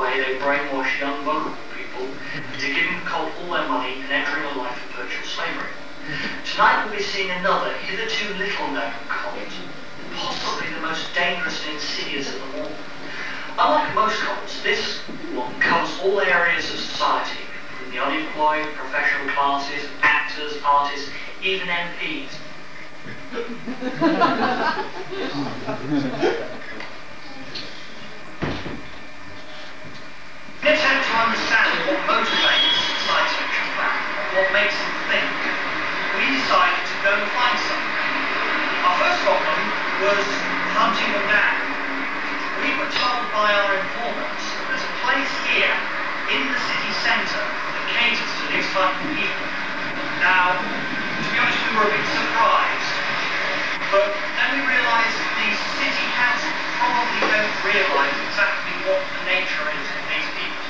way they brainwash young vulnerable people into giving the cult all their money and entering a life of virtual slavery. Tonight we'll be seeing another, hitherto little-known cult, possibly the most dangerous and insidious of them all. Unlike most cults, this one covers all areas of society, from the unemployed, professional classes, actors, artists, even MPs. In an attempt to understand what motivates science fiction fans, what makes them think, we decided to go and find something. Our first problem was hunting them down. We were told by our informants that there's a place here in the city centre that caters to these type of people. Now, to be honest, we were a bit surprised, but then we realised the city council probably don't realise exactly what the nature is of these people.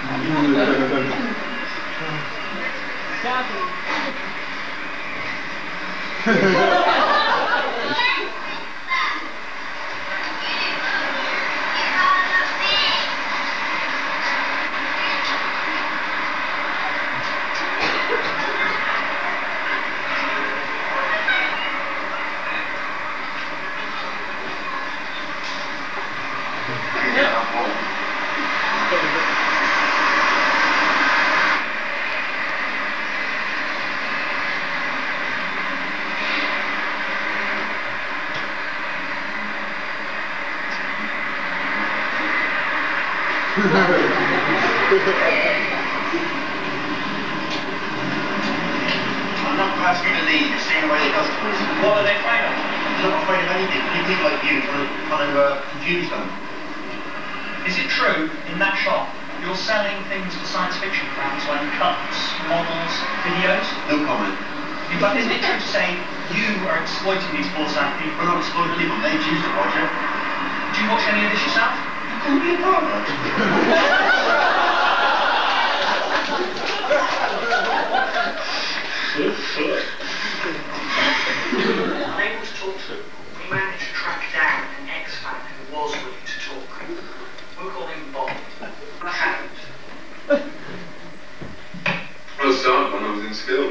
I'm not asking to leave, you're seeing away the customers. What are they afraid of? They're not afraid of anything. Only people like you trying to confuse them. Is it true, in that shop, you're selling things for science fiction fans like cups, models, videos? No comment. But isn't it true to say you are exploiting these poor sad people? We're not exploiting people, they choose to watch it. Do you watch any of this yourself? You couldn't be a part of it. Unable to talk to him, we managed to track down an ex-fan who was willing to talk. We'll call him Bob. What happened? Well, I started when I was in school.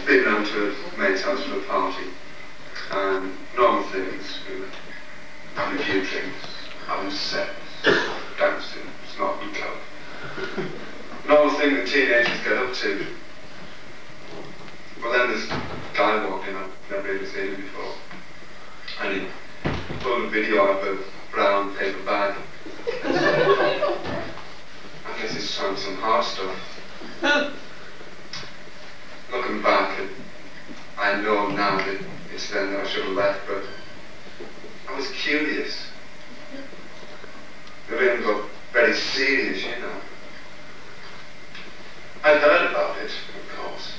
Been round to a mate's house for a party, and normal things, you know, having a few drinks, having sex, dancing, smoking coke. Normal thing that teenagers get up to. Well, then this guy walked in, I've never really seen him before, and he pulled a video out of a brown paper bag. I guess he's trying some hard stuff. Looking back, I know now that it's then that I should have left, but I was curious. The room got very serious, you know. I'd heard about it, of course,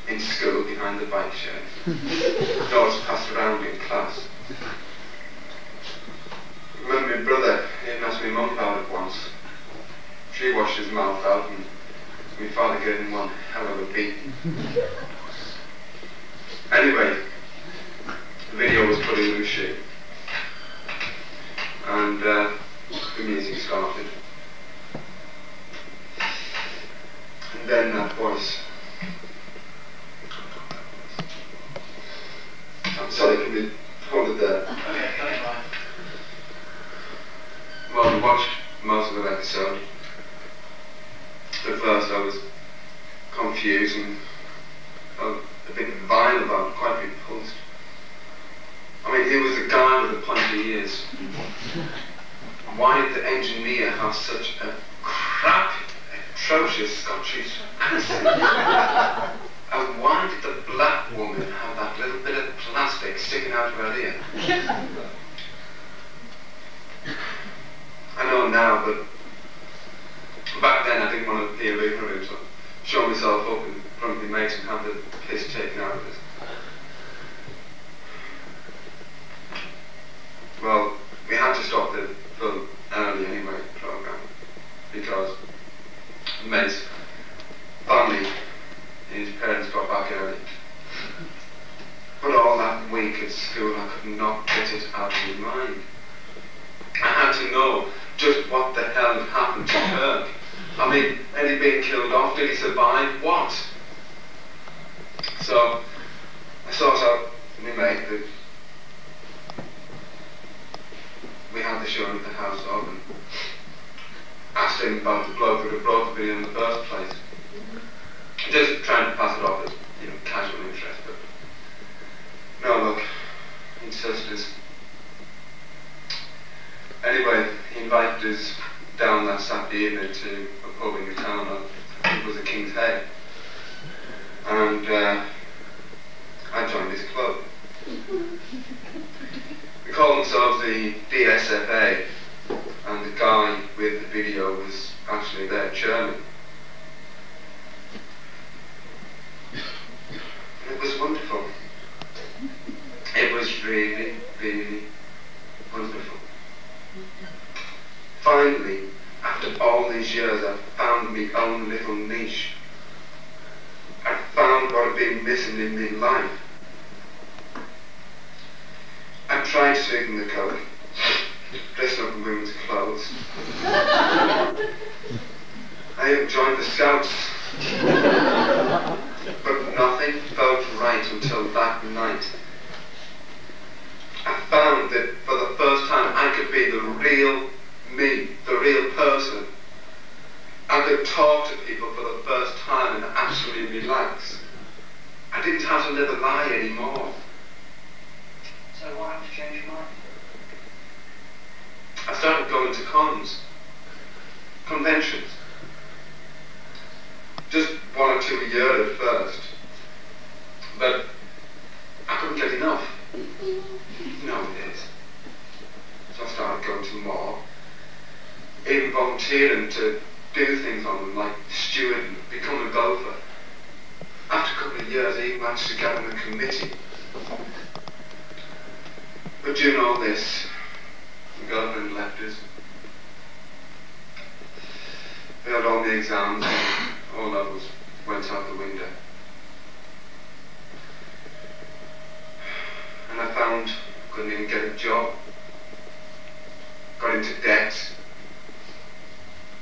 in school behind the bike shed. Notes passed around in class. I remember my brother, he had asked my mum about it once. She washed his mouth out and my father gave him one hell of a beating. Anyway, the video was put in the machine, and the music started. And then that voice. I'm sorry, can we hold it there? Okay, got it right. Well, we watched most of the episode. At first I was confused and a bit vile about it, quite repulsed. I mean, he was a guy with a pointy ears. Why did the engineer have such a crap, atrocious Scottish accent? And why did the black woman have that little bit of plastic sticking out of her ear? I know now, but back then I didn't want to be ignorant, so show myself up in front of my mates and have the piss taken out of it. Well, we had to stop the film early anyway, program, because mate's family and his parents got back early. But all that week had could not get it out of my mind. I had to know just what the hell had happened to Kirk. I mean, had he been killed off? Did he survive? What? So, I sought out my mate that we had the show at the house of, and asked him about the bloke that had brought the video in the first place. Just trying to pass it off as, casual interest, but no, look, he insisted. Anyway, he invited us down that Saturday evening to a pub in the town. I think it was the King's Head, and I joined his club. They called themselves the DSFA, and the guy with the video was actually their chairman. It was wonderful. It was really, really wonderful. Finally, after all these years, I found my own little niche. I found what had been missing in my life. I tried sneaking the coke, dressing up in women's clothes. I even joined the Scouts. But nothing felt right until that night. I found that for the first time I could be the real me, the real person. I could talk to people for the first time and actually relax. I didn't have to live a lie anymore. So what happened to change your mind? I started going to cons, conventions. Just 1 or 2 a year at first. But I couldn't get enough. Nowadays. So I started going to more. Even volunteering to do things on them, like steward and become a golfer. After a couple of years, I even managed to get on the committee. But during all this, the girlfriend left us. Failed all the exams, and all levels went out the window. And I found I couldn't even get a job. Got into debt,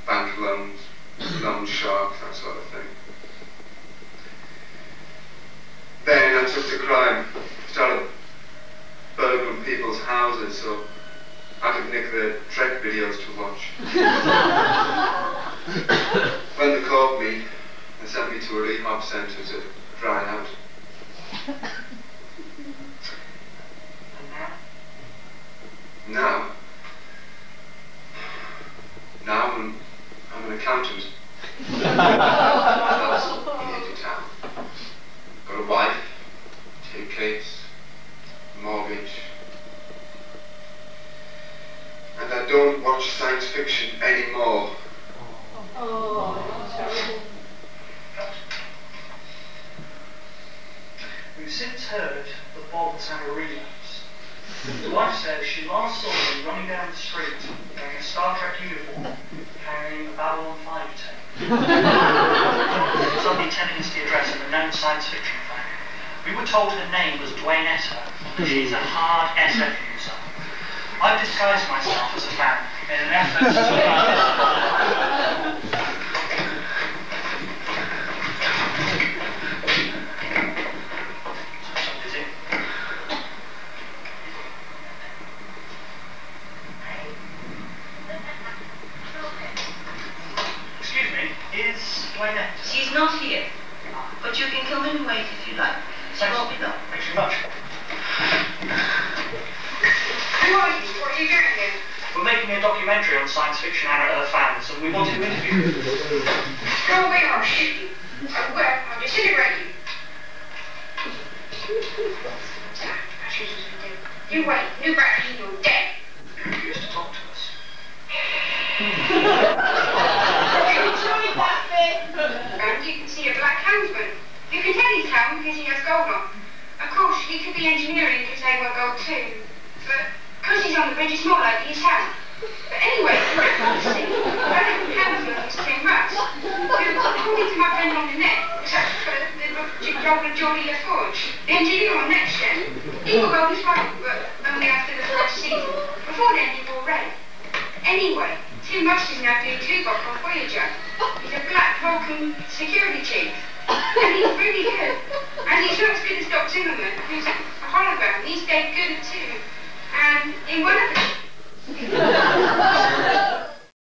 bank loans, loan sharks, that sort of thing. Then I took to crime, started burgling people's houses so I could nick their Trek videos to watch. When they caught me, they sent me to a rehab centre to dry out. And Now I'm an accountant. In town. Got a wife, 2 kids, mortgage. And I don't watch science fiction anymore. Oh, terrible. We've since heard that Bob has had a relapse. The wife says she last saw him running down the street wearing a Star Trek uniform, carrying a Babylon 5 tape. It was on the Tennessee address of a known science fiction fan. We were told her name was Dwaynetta, and she's a hard SF user. I've disguised myself as a fan in an effort to Excuse me, is Dwaynetta? She's not here, but you can come in and wait if you like. She won't be long. Thanks very much. Who are you? What are you doing here? We're making a documentary on science fiction fans, and we wanted to interview you. Go away or I'll shoot you. I will. I'll disintegrate you. That's usually what you do. You wait. New gravity, you're dead. You refuse to talk to us. And you can see a black helmsman. You can tell he's helm because he has gold on. Of course, he could be engineering because they wear gold too. But because he's on the bridge, it's more likely he's helm. But anyway, the see, I don't have helmsman is 10 rats. According to my friend on the net, it's actually Robert Geordie LaForge, the engineer on Next Gen. He will go this way, but only after the first season. Before then, he wore red. Anyway, Tim Rush is now doing Tuvok on Voyager. He's a black Vulcan security chief. And he's really good. And he's not as good as Doc Zimmerman, who's a hologram. He's dead good too. And in one of the...